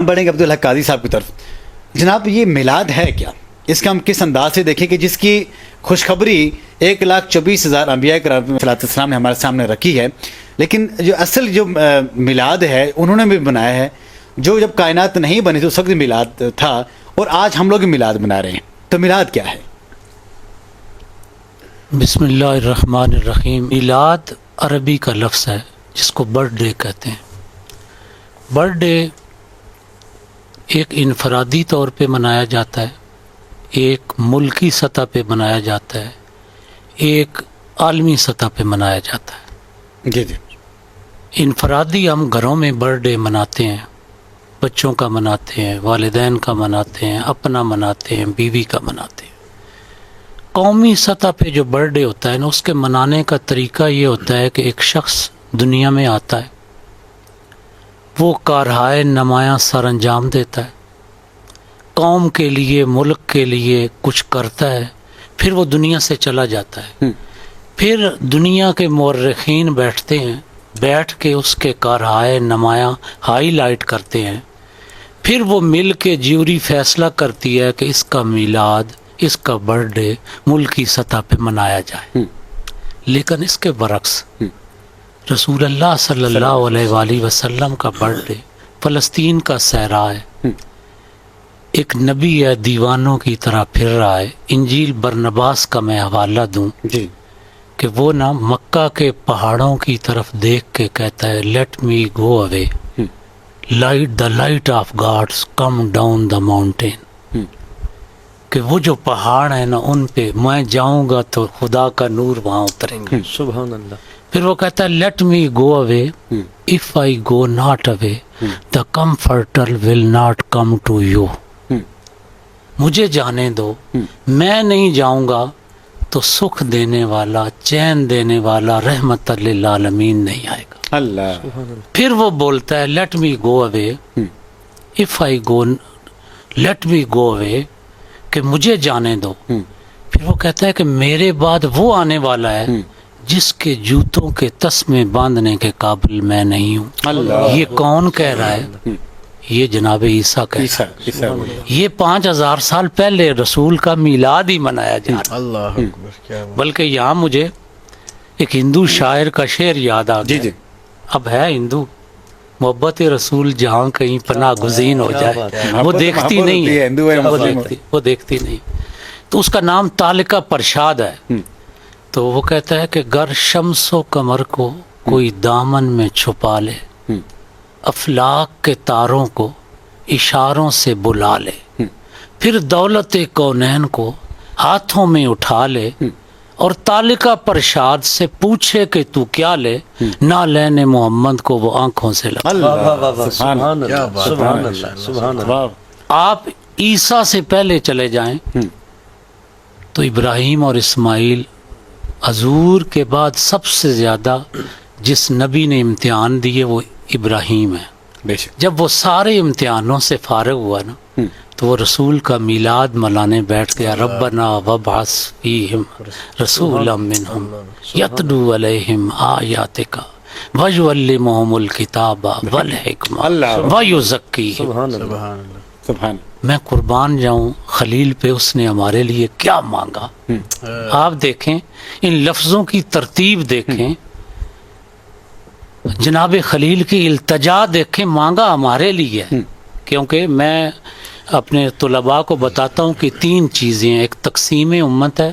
بڑھیں گے عبدالحق قاضی صاحب کی طرف. جناب یہ میلاد ہے کیا؟ اس کا ہم کس انداز سے دیکھیں کہ جس کی خوشخبری 1,24,000 انبیاء کرام علیہ السلام نے ہمارے سامنے رکھی ہے، لیکن جو اصل جو میلاد ہے انہوں نے بھی بنایا ہے. جو جب کائنات نہیں بنی تو اس وقت میلاد تھا، اور آج ہم لوگ میلاد بنا رہے ہیں. تو میلاد کیا ہے؟ بسم اللہ الرحمن الرحیم. میلاد عربی کا لفظ ہے جس کو برتھ ڈے کہتے ہیں. برتھ ڈے ایک انفرادی طور پہ منایا جاتا ہے، ایک ملکی سطح پہ منایا جاتا ہے، ایک عالمی سطح پہ منایا جاتا ہے. جی جی. انفرادی ہم گھروں میں برتھ ڈے مناتے ہیں، بچوں کا مناتے ہیں، والدین کا مناتے ہیں، اپنا مناتے ہیں، بیوی کا مناتے ہیں. قومی سطح پہ جو برتھ ڈے ہوتا ہے نا، اس کے منانے کا طریقہ یہ ہوتا ہے کہ ایک شخص دنیا میں آتا ہے، وہ کارہائے نمایاں سر انجام دیتا ہے، قوم کے لیے ملک کے لیے کچھ کرتا ہے، پھر وہ دنیا سے چلا جاتا ہے. پھر دنیا کے مورخین بیٹھتے ہیں، بیٹھ کے اس کے کارہائے نمایاں ہائی لائٹ کرتے ہیں. پھر وہ مل کے جیوری فیصلہ کرتی ہے کہ اس کا میلاد، اس کا برتھ ڈے ملکی سطح پہ منایا جائے. لیکن اس کے برعکس رسول اللہ صلی اللہ علیہ وآلہ وسلم کا برتھ ڈے فلسطین کا صحرا ہے. ایک نبی ہے، دیوانوں کی طرح پھر رہا ہے. انجیل برنباس کا میں حوالہ دوں جی کہ وہ نا مکہ کے پہاڑوں کی طرف دیکھ کے کہتا ہے let me go away, light the light of God's come down the mountain. کہ وہ جو پہاڑ ہیں نا ان پہ میں جاؤں گا تو خدا کا نور وہاں اترے گا. سبحان اللہ. پھر وہ کہتا ہے let me go away, if I go not away the comforter will not come to you. مجھے جانے دو، میں نہیں جاؤں گا تو سکھ دینے والا، چین دینے والا رحمت للعالمین نہیں آئے گا. اللہ. پھر وہ بولتا ہے let me go away if I go, let me go away کہ مجھے جانے دو. پھر وہ کہتا ہے کہ میرے بعد وہ آنے والا ہے جس کے جوتوں کے تسمے باندھنے کے قابل میں نہیں ہوں. اللہ. یہ کون کہہ رہا ہے؟ یہ جناب عیسیٰ کہہ رہا ہے. یہ 5,000 سال پہلے رسول کا میلاد ہی منایا جا رہا ہے. اللہ اکبر. کیا بلکہ یہاں مجھے ایک ہندو شاعر کا شعر یاد آ جی گیا. جی. اب ہے ہندو، محبت رسول جہاں کہیں پناہ گزین ہو جائے وہ دیکھتی نہیں ہے، وہ دیکھتی نہیں. تو اس کا نام تالکہ پرشاد ہے. تو وہ کہتا ہے کہ گر شمس و قمر کو کوئی دامن میں چھپا لے، افلاک کے تاروں کو اشاروں سے بلا لے، پھر دولت کونین کو ہاتھوں میں اٹھا لے، اور تالکہ پرشاد سے پوچھے کہ تو کیا لے، نہ لینے محمد کو وہ آنکھوں سے لگا. سبحان اللہ. سبحان اللہ. سبحان اللہ. آپ عیسیٰ سے پہلے چلے جائیں تو ابراہیم اور اسماعیل، حضور کے بعد سب سے زیادہ جس نبی نے امتحان دیے وہ ابراہیم ہے. بے شک. جب وہ سارے امتحانوں سے فارغ ہوا نا تو وہ رسول کا میلاد منانے بیٹھ گیا. ربنا وابعث فیہم رسولا منہم یتلو علیہم آیاتک ویعلمہم الکتاب والحکمہ ویزکیہم. سبحان اللہ. سبحان. میں قربان جاؤں خلیل پہ، اس نے ہمارے لیے کیا مانگا. آپ دیکھیں ان لفظوں کی ترتیب، دیکھیں جناب خلیل کی التجا دیکھیں، مانگا ہمارے لیے. کیونکہ میں اپنے طلباء کو بتاتا ہوں کہ 3 چیزیں ہیں، ایک تقسیم امت ہے،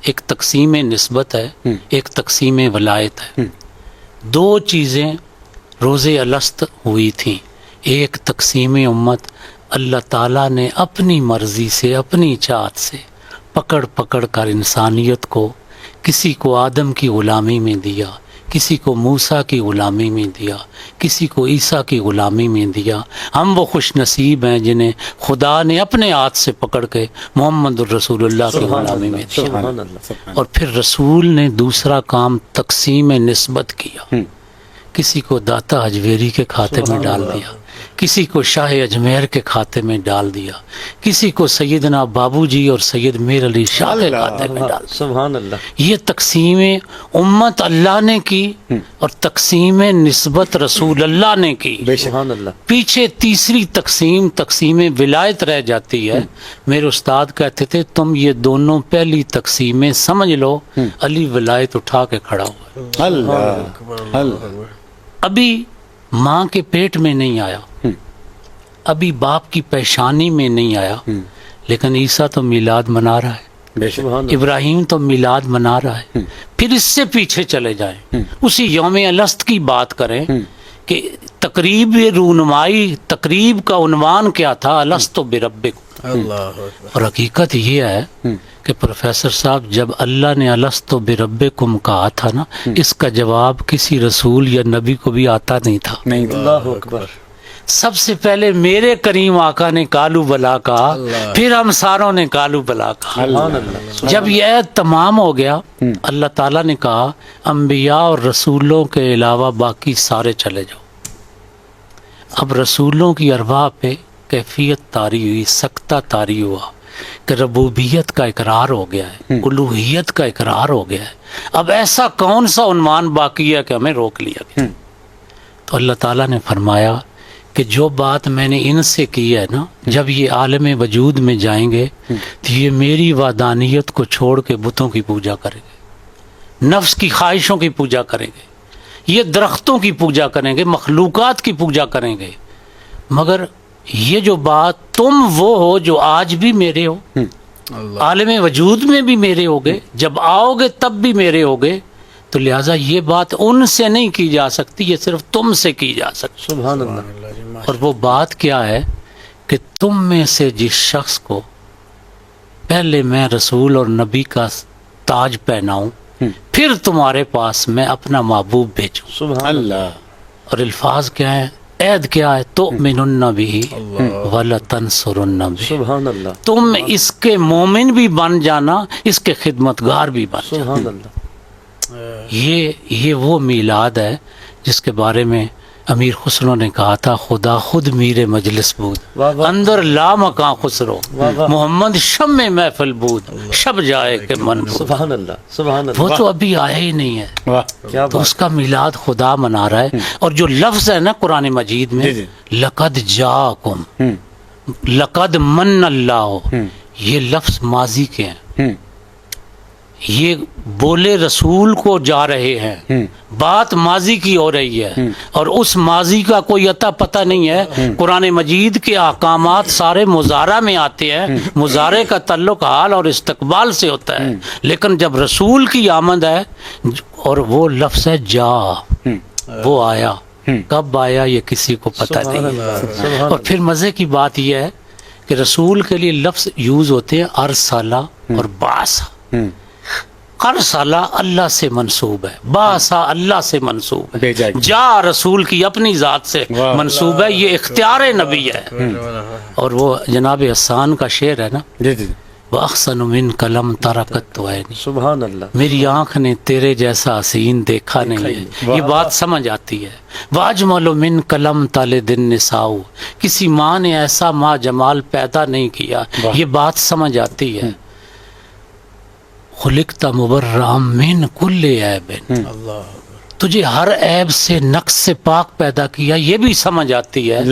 ایک تقسیم نسبت ہے، ایک تقسیم ولایت ہے. 2 چیزیں روز الست ہوئی تھیں. ایک تقسیم امت، اللہ تعالیٰ نے اپنی مرضی سے، اپنی چاہت سے پکڑ پکڑ کر انسانیت کو، کسی کو آدم کی غلامی میں دیا، کسی کو موسیٰ کی غلامی میں دیا، کسی کو عیسیٰ کی غلامی میں دیا. ہم وہ خوش نصیب ہیں جنہیں خدا نے اپنے ہاتھ سے پکڑ کے محمد الرسول اللہ کی غلامی میں دیا. اور پھر رسول نے دوسرا کام تقسیم نسبت کیا. کسی کو داتا حجویری کے کھاتے میں ڈال دیا، किसी को शाह अजमेर के खाते में डाल दिया, किसी को सैयदना बाबूजी और सैयद मीर अली शाह के खाते में डाल दिया। सुभान अल्लाह। ये तकसीमें उम्मत अल्लाह ने की और तकसीमें निस्बत रसूल अल्लाह ने की। सुभान अल्लाह। पीछे तीसरी तकसीम तकसीम विलायत रह जाती है। मेरे उस्ताद कहते थे तुम ये दोनों पहली तकसीमें समझ लो, अली विलायत उठा के खड़ा हुआ है। अल्लाह अल्लाह। अभी माँ के पेट में नहीं आया, अभी बाप की पेशानी में नहीं आया, लेकिन ईसा तो मिलाद मना रहा है, सुभान इब्राहिम तो मिलाद मना रहा है। फिर इससे पीछे चले जाएं, उसी यौम अलस्त की बात करें कि तकरीब रूनमाई, तकरीब का उन्वान क्या था, अलस्तो बिरब्बिकुम। और हकीकत ये है कि प्रोफेसर साहब, जब अल्लाह ने अलस्तो बिरब्बिकुम कहा था ना, इसका जवाब किसी रसूल या नबी को भी आता नहीं था। नहीं अल्लाहु अकबर। सबसे पहले मेरे करीम आका ने कालू बला कहा, फिर हम सारों ने कालू बला कहा। सुभान अल्लाह। जब यह तमाम हो गया, अल्लाह ताला ने कहा अंबिया और रसूलों के अलावा बाकी सारे चले जाओ। अब रसूलों की अरवाह पे कैफियत तारी हुई, सकता तारी हुआ कि रबूबियत का इकरार हो गया है, उलूहियत का इकरार हो गया है। अब ऐसा कौन सा उन्मान बाकी है कि हमें रोक लिया गया। तो अल्लाह ताला ने फरमाया कि जो बात मैंने इनसे की है ना, जब ये आलम वजूद में जाएंगे तो ये मेरी वादानियत को छोड़ के बुतों की पूजा करेंगे, नफ्स की ख्वाहिशों की पूजा करेंगे, ये दरख्तों की पूजा करेंगे, मखलूकात की पूजा करेंगे। मगर ये जो बात, तुम वो हो जो आज भी मेरे हो, आलम वजूद में भी मेरे होगे, जब आओगे तब भी मेरे होगे, तो लिहाजा ये बात उनसे नहीं की जा सकती, ये सिर्फ तुमसे की जा सकती। सुभान अल्लाह। और वो बात क्या है कि तुम में से जिस शख्स को पहले मैं रसूल और नबी का ताज पहनाऊं, फिर तुम्हारे पास मैं अपना महबूब भेजूं। सुभान अल्लाह। और अल्फाज क्या है, ऐद क्या है, तो मिनुन्ना भी वला तंसुरुन्ना भी। सुभान अल्लाह। तुम इसके मोमिन भी बन जाना, इसके खिदमतगार भी बन जाना। सुभान अल्लाह। ये वो मीलाद है जिसके बारे में अमीर खुसरो ने कहा था, खुदा खुद मीरे मजलिस बूद, वाह वाह। अंदर ला मकां खुसरो, वाह वाह। मोहम्मद शम में महफिल बूद, शब जाए के मन बूद। सुभान अल्लाह। सुभान वो अल्लाह। तो अभी आया ही नहीं है, वाह क्या तो बात। उसका मिलाद खुदा मना रहा है। और जो लफ्ज है ना कुरान मजीद जी, में, जी। लकद जाकुम, लकद मन अल्लाह, ये लफ्ज माजी के हैं, ये बोले रसूल को जा रहे हैं, बात माजी की हो रही है, और उस माजी का कोई अता पता नहीं है। कुरान मजीद के अहकामात सारे मुजारा में आते हैं, मुजारे का ताल्लुक हाल और इस्तकबाल से होता है, लेकिन जब रसूल की आमद है और वो लफ्ज़ है जा, वो आया, कब आया ये किसी को पता नहीं है। और फिर मज़े की बात यह है कि रसूल के लिए लफ्ज़ यूज़ होते हैं अरसला और बासा। अरसला अल्लाह से मंसूब है, बासा अल्लाह से मंसूब भेजा है, है। जा रसूल की अपनी ज़ात से वाह। मंसूब है, ये इख्तियार नबी है। और वो जनाब हसन का शेर है ना, जी जी वअहसन मिन कलम तरकत तो है नहीं, सुभान अल्लाह। मेरी आंख ने तेरे जैसा हसीन देखा नहीं है। ये बात समझ आती है। वाजमलो मिन कलम ताले दिन निसाऊ, किसी माँ ने ऐसा माँ जमाल पैदा नहीं किया, ये बात समझ आती है। खुलिकता मुबर्रम मिन कुल्ले ऐबिन, तुझे हर ऐब से नक्स से पाक पैदा किया, ये भी समझ आती है।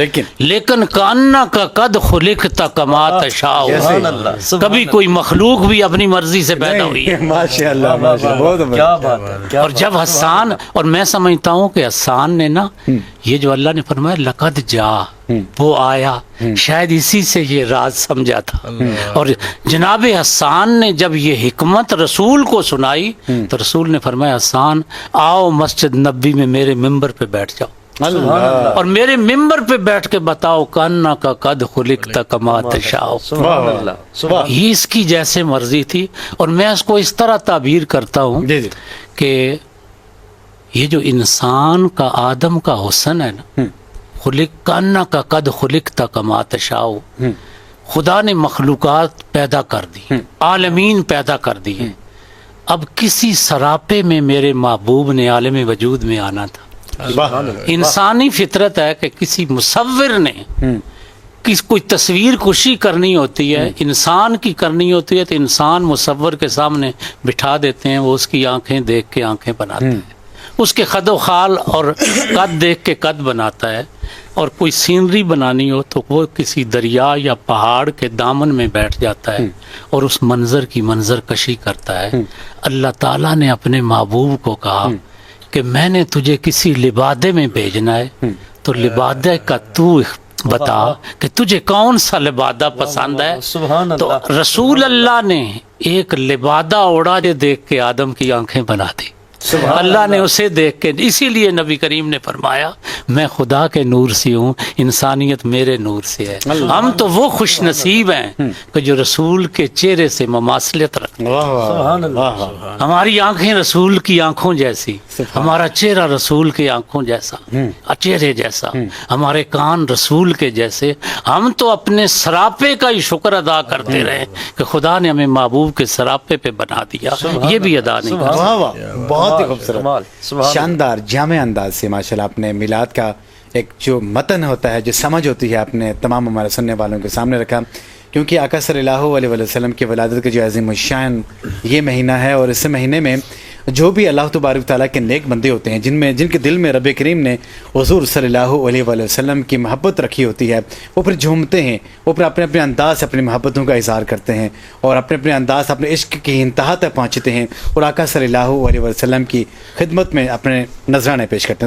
लेकिन कान्ना का कद खुलिकता कमा तशाओ, सुभान अल्लाह। कभी कोई मखलूक भी अपनी मर्जी से पैदा हुई है। माशाअल्लाह माशाअल्लाह, बहुत क्या बात है, क्या और जब हसान, और मैं समझता हूँ कि हसान ने ना, ये जो अल्लाह ने फरमाया लकद जा, वो आया, शायद इसी से ये राज समझा था। और जनाब हसान ने जब ये हिकमत रसूल को सुनाई तो रसूल ने फरमाया हसान आओ मस्जिद नबी में मेरे मिंबर पे बैठ जाओ अल्लाह। और मेरे मिंबर पे बैठ के बताओ कान्ना का कद खुलिकता कमा तशाओ। सुभान अल्लाह। सुभान ये इसकी जैसे मर्जी थी। और मैं इसको इस तरह ताबीर करता हूँ जी जी कि ये जो इंसान का आदम का हुस्न है ना, खुलिक कान्ना का कद खुलिकता कमा तशाओ, खुदा ने मखलूकात पैदा कर दी, आलमीन पैदा कर दिए। अब किसी सरापे में मेरे महबूब ने आलम वजूद में आना था, इंसानी फितरत है कि किसी मुसव्विर ने कोई तस्वीर कुशी करनी होती है, इंसान की करनी होती है, तो इंसान मुसव्विर के सामने बिठा देते हैं, वो उसकी आंखें देख के आंखें बनाते हैं, उसके कद व खाल और कद देख के कद बनाता है। और कोई सीनरी बनानी हो तो वो किसी दरिया या पहाड़ के दामन में बैठ जाता है और उस मंजर की मंजर कशी करता है। अल्लाह ताला ने अपने महबूब को कहा कि मैंने तुझे किसी लिबादे में भेजना है, तो लिबादे का तू बता कि तुझे कौन सा लिबादा पसंद है। सुभान तो अल्लाह। रसूल अल्लाह ने एक लिबादा ओढ़ा जो देख के आदम की आंखें बना दी। अल्लाह ने उसे देख के, इसीलिए नबी करीम ने फरमाया मैं खुदा के नूर से हूँ, इंसानियत मेरे नूर से है। हम तो वो खुश नसीब हैं कि जो रसूल के चेहरे से ममासलियत रखते हैं। वाह वाह सुभान अल्लाह। वाह वाह। हमारी आंखें रसूल की आंखों जैसी, हमारा चेहरा रसूल की आंखों जैसा, चेहरे जैसा, हमारे कान रसूल के जैसे। हम तो अपने सरापे का ही शुक्र अदा करते रहे कि खुदा ने हमें महबूब के सरापे पे बना दिया, ये भी अदा नहीं कर वाह वाह, बहुत ही खूबसूरत, कमाल, सुभान शानदार, जामे अंदाज से माशाल्लाह आपने मिलाद का एक जो मतन होता है, जो समझ होती है, आपने तमाम हमारे सुनने वालों के सामने रखा। क्योंकि आका सल्लल्लाहु अलैहि वसल्लम की वलादत का जो अज़ीम शान ये महीना है, और इस महीने में जो भी अल्लाह तबारक तआला के नेक बंदे होते हैं, जिनके दिल में रब करीम ने हुज़ूर सल्लल्लाहु अलैहि वसल्लम की मोहब्बत रखी होती है, वो फिर झूमते हैं, वो फिर अपने अपने अंदाज से अपनी मोहब्बतों का इज़हार करते हैं और अपने अपने अंदाज अपने इश्क की इंतहा तक पहुँचते हैं और आका सल्लल्लाहु अलैहि वसल्लम की खिदमत में अपने नजराने पेश करते हैं।